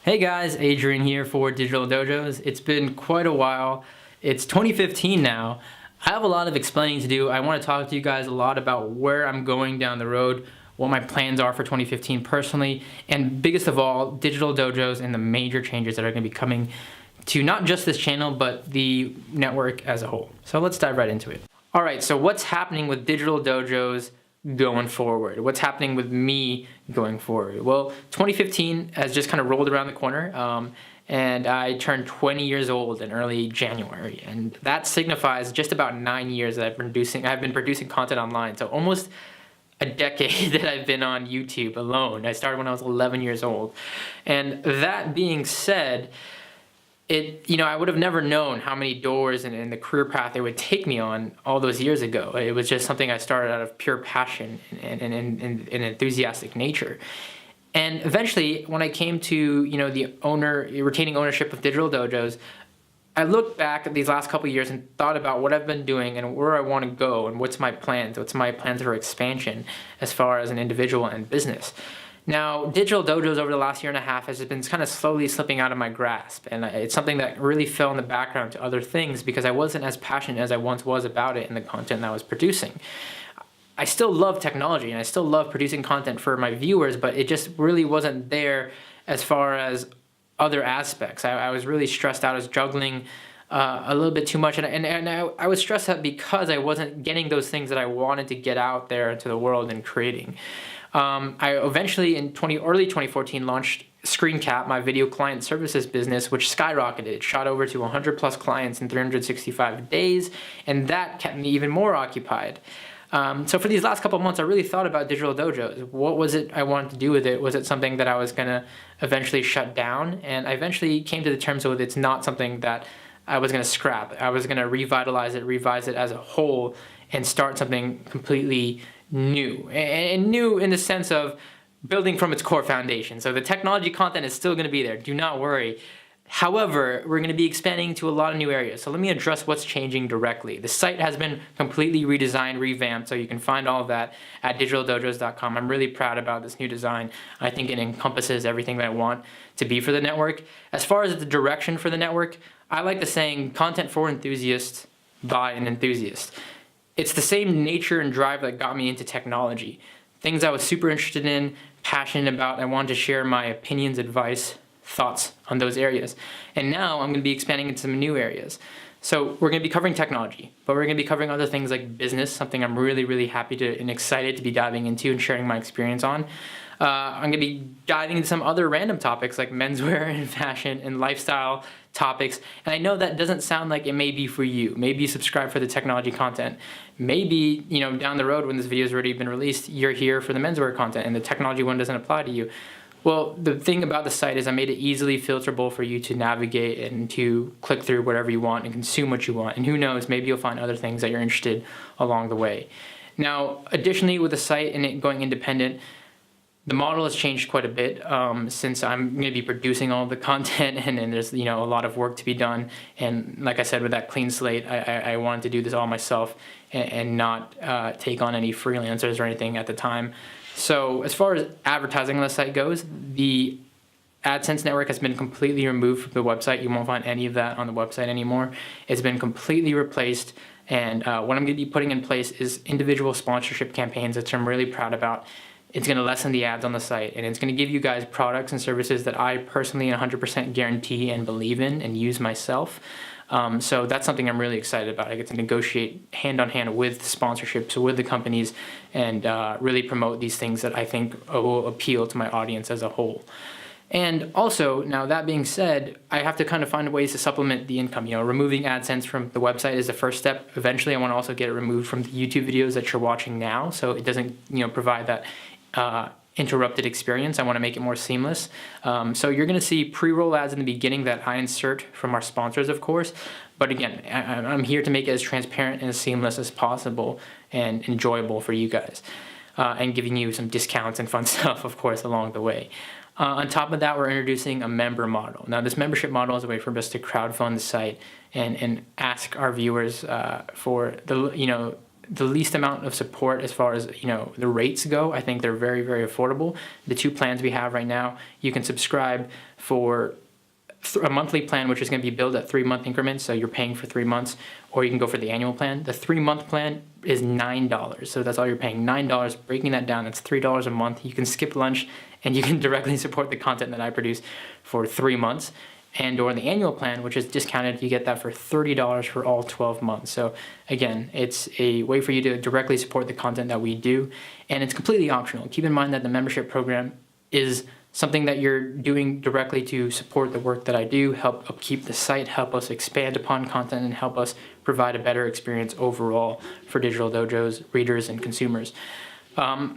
Hey guys, Adrian here for DigitalDojos. It's been quite a while. It's 2015 now. I have a lot of explaining to do. I want to talk to you guys a lot about where I'm going down the road, what my plans are for 2015 personally, and biggest of all, DigitalDojos and the major changes that are going to be coming to not just this channel, but the network as a whole. So let's dive right into it. All right, so what's happening with DigitalDojos going forward? What's happening with me going forward? Well, 2015 has just kind of rolled around the corner, and I turned 20 years old in early January, and that signifies just about 9 years that I've been producing content online. So almost a decade that I've been on YouTube alone. I started when I was 11 years old, and that being said, I would have never known how many doors and the career path it would take me on all those years ago. It was just something I started out of pure passion and enthusiastic nature. And eventually, when I came to retaining ownership of DigitalDojos, I looked back at these last couple of years and thought about what I've been doing and where I want to go and what's my plans for expansion as far as an individual and business. Now, DigitalDojos over the last year and a half has been kind of slowly slipping out of my grasp, and it's something that really fell in the background to other things because I wasn't as passionate as I once was about it in the content that I was producing. I still love technology and I still love producing content for my viewers, but it just really wasn't there as far as other aspects. I was really stressed out. I was juggling a little bit too much, and I was stressed out because I wasn't getting those things that I wanted to get out there into the world and creating. I eventually in early 2014 launched ScreenCap, my video client services business, which skyrocketed. It shot over to 100 plus clients in 365 days, and that kept me even more occupied. So for these last couple of months, I really thought about DigitalDojos. What was it I wanted to do with it? Was it something that I was going to eventually shut down? And I eventually came to the terms with it's not something that I was going to scrap. I was going to revise it as a whole, and start something completely new. And new in the sense of building from its core foundation. So the technology content is still going to be there. Do not worry. However, we're going to be expanding to a lot of new areas. So let me address what's changing directly. The site has been completely redesigned, revamped, so you can find all of that at digitaldojos.com. I'm really proud about this new design. I think it encompasses everything that I want to be for the network. As far as the direction for the network, I like the saying, content for enthusiasts by an enthusiast. It's the same nature and drive that got me into technology. Things I was super interested in, passionate about, I wanted to share my opinions, advice, thoughts on those areas. And now I'm going to be expanding into some new areas. So we're going to be covering technology, but we're going to be covering other things like business, something I'm really, really happy to and excited to be diving into and sharing my experience on. I'm going to be diving into some other random topics like menswear and fashion and lifestyle topics. And I know that doesn't sound like it may be for you. Maybe you subscribe for the technology content. Maybe, down the road when this video has already been released, you're here for the menswear content and the technology one doesn't apply to you. Well, the thing about the site is I made it easily filterable for you to navigate and to click through whatever you want and consume what you want. And who knows, maybe you'll find other things that you're interested along the way. Now, additionally, with the site and it going independent, the model has changed quite a bit since I'm going to be producing all the content, and there's a lot of work to be done. And like I said, with that clean slate, I wanted to do this all myself and not take on any freelancers or anything at the time. So as far as advertising on the site goes, the AdSense network has been completely removed from the website. You won't find any of that on the website anymore. It's been completely replaced, and what I'm going to be putting in place is individual sponsorship campaigns, which I'm really proud about. It's going to lessen the ads on the site, and it's going to give you guys products and services that I personally 100% guarantee and believe in and use myself. So that's something I'm really excited about. I get to negotiate hand-on-hand with sponsorships, with the companies, and really promote these things that I think will appeal to my audience as a whole. And also, now that being said, I have to kind of find ways to supplement the income. Removing AdSense from the website is the first step. Eventually, I want to also get it removed from the YouTube videos that you're watching now, so it doesn't, provide that interrupted experience. I want to make it more seamless. So you're going to see pre-roll ads in the beginning that I insert from our sponsors, of course. But again, I'm here to make it as transparent and as seamless as possible and enjoyable for you guys, and giving you some discounts and fun stuff, of course, along the way. On top of that, we're introducing a member model. Now, this membership model is a way for us to crowdfund the site and ask our viewers for the least amount of support as far as, the rates go. I think they're very, very affordable. The 2 plans we have right now, you can subscribe for a monthly plan, which is going to be billed at 3-month increments, so you're paying for 3 months, or you can go for the annual plan. The 3-month plan is $9, so that's all you're paying, $9. Breaking that down, that's $3 a month. You can skip lunch, and you can directly support the content that I produce for 3 months. And or the annual plan, which is discounted, you get that for $30 for all 12 months. So again, it's a way for you to directly support the content that we do, and it's completely optional. Keep in mind that the membership program is something that you're doing directly to support the work that I do, help upkeep the site, help us expand upon content, and help us provide a better experience overall for Digital Dojos readers and consumers.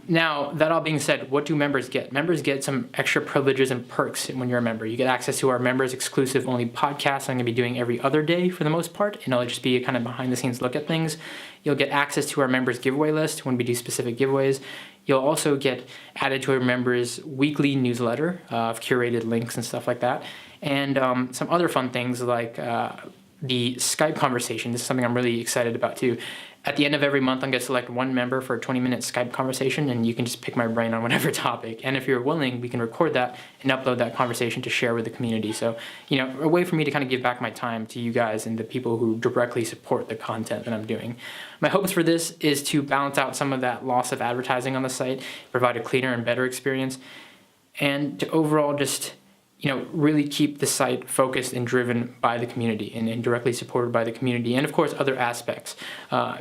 Now, that all being said, what do members get? Members get some extra privileges and perks when you're a member. You get access to our members exclusive only podcasts I'm going to be doing every other day for the most part, and it'll just be a kind of behind the scenes look at things. You'll get access to our members giveaway list when we do specific giveaways. You'll also get added to our members weekly newsletter of curated links and stuff like that. And some other fun things like the Skype conversation. This is something I'm really excited about too. At the end of every month, I'm going to select one member for a 20-minute Skype conversation, and you can just pick my brain on whatever topic. And if you're willing, we can record that and upload that conversation to share with the community. So, a way for me to kind of give back my time to you guys and the people who directly support the content that I'm doing. My hopes for this is to balance out some of that loss of advertising on the site, provide a cleaner and better experience, and to overall just really keep the site focused and driven by the community and directly supported by the community, and of course other aspects,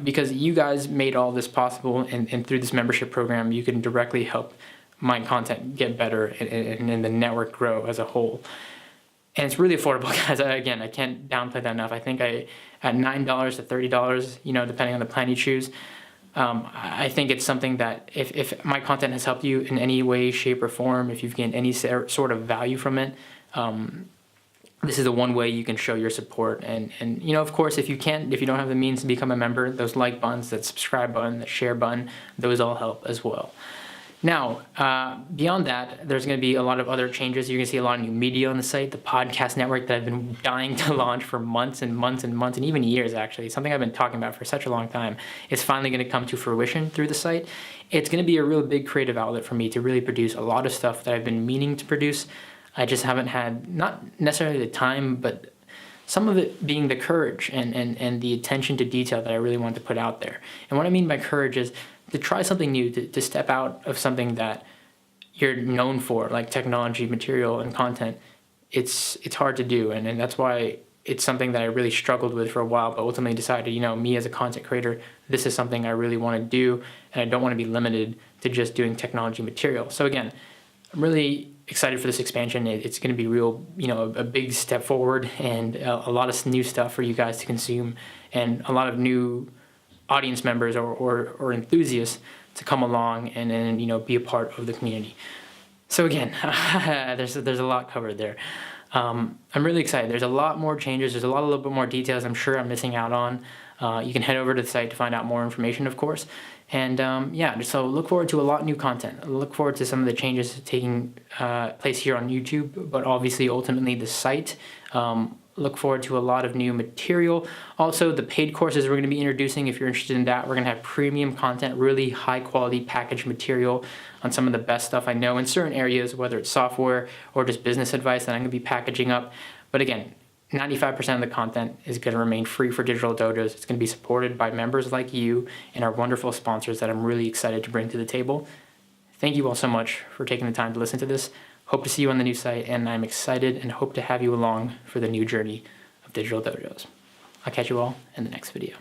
because you guys made all this possible, and through this membership program you can directly help my content get better and the network grow as a whole. And it's really affordable, guys. Again, I can't downplay that enough. I think at $9 to $30, depending on the plan you choose, I think it's something that if my content has helped you in any way, shape, or form, if you've gained any sort of value from it, this is the one way you can show your support. And of course, if you don't have the means to become a member, those like buttons, that subscribe button, that share button, those all help as well. Now, beyond that, there's going to be a lot of other changes. You're going to see a lot of new media on the site. The podcast network that I've been dying to launch for months and months and months, and even years actually, something I've been talking about for such a long time, is finally going to come to fruition through the site. It's going to be a real big creative outlet for me to really produce a lot of stuff that I've been meaning to produce. I just haven't had, not necessarily the time, but some of it being the courage and the attention to detail that I really want to put out there. And what I mean by courage is to try something new, to step out of something that you're known for, like technology, material, and content. It's hard to do, and that's why it's something that I really struggled with for a while, but ultimately decided, me as a content creator, this is something I really want to do, and I don't want to be limited to just doing technology material. So again, I'm really excited for this expansion. It's going to be real, a big step forward, and a lot of new stuff for you guys to consume, and a lot of new audience members or enthusiasts to come along and be a part of the community. So again, there's a lot covered there. I'm really excited. There's a lot more changes. There's a little bit more details I'm sure I'm missing out on. You can head over to the site to find out more information, of course. And so look forward to a lot of new content. Look forward to some of the changes taking place here on YouTube, but obviously ultimately the site. Look forward to a lot of new material. Also, the paid courses we're going to be introducing, if you're interested in that, we're going to have premium content, really high quality packaged material on some of the best stuff I know in certain areas, whether it's software or just business advice that I'm going to be packaging up. But again, 95% of the content is going to remain free for Digital Dojos. It's going to be supported by members like you and our wonderful sponsors that I'm really excited to bring to the table. Thank you all so much for taking the time to listen to this. Hope to see you on the new site, and I'm excited and hope to have you along for the new journey of Digital Dojos. I'll catch you all in the next video.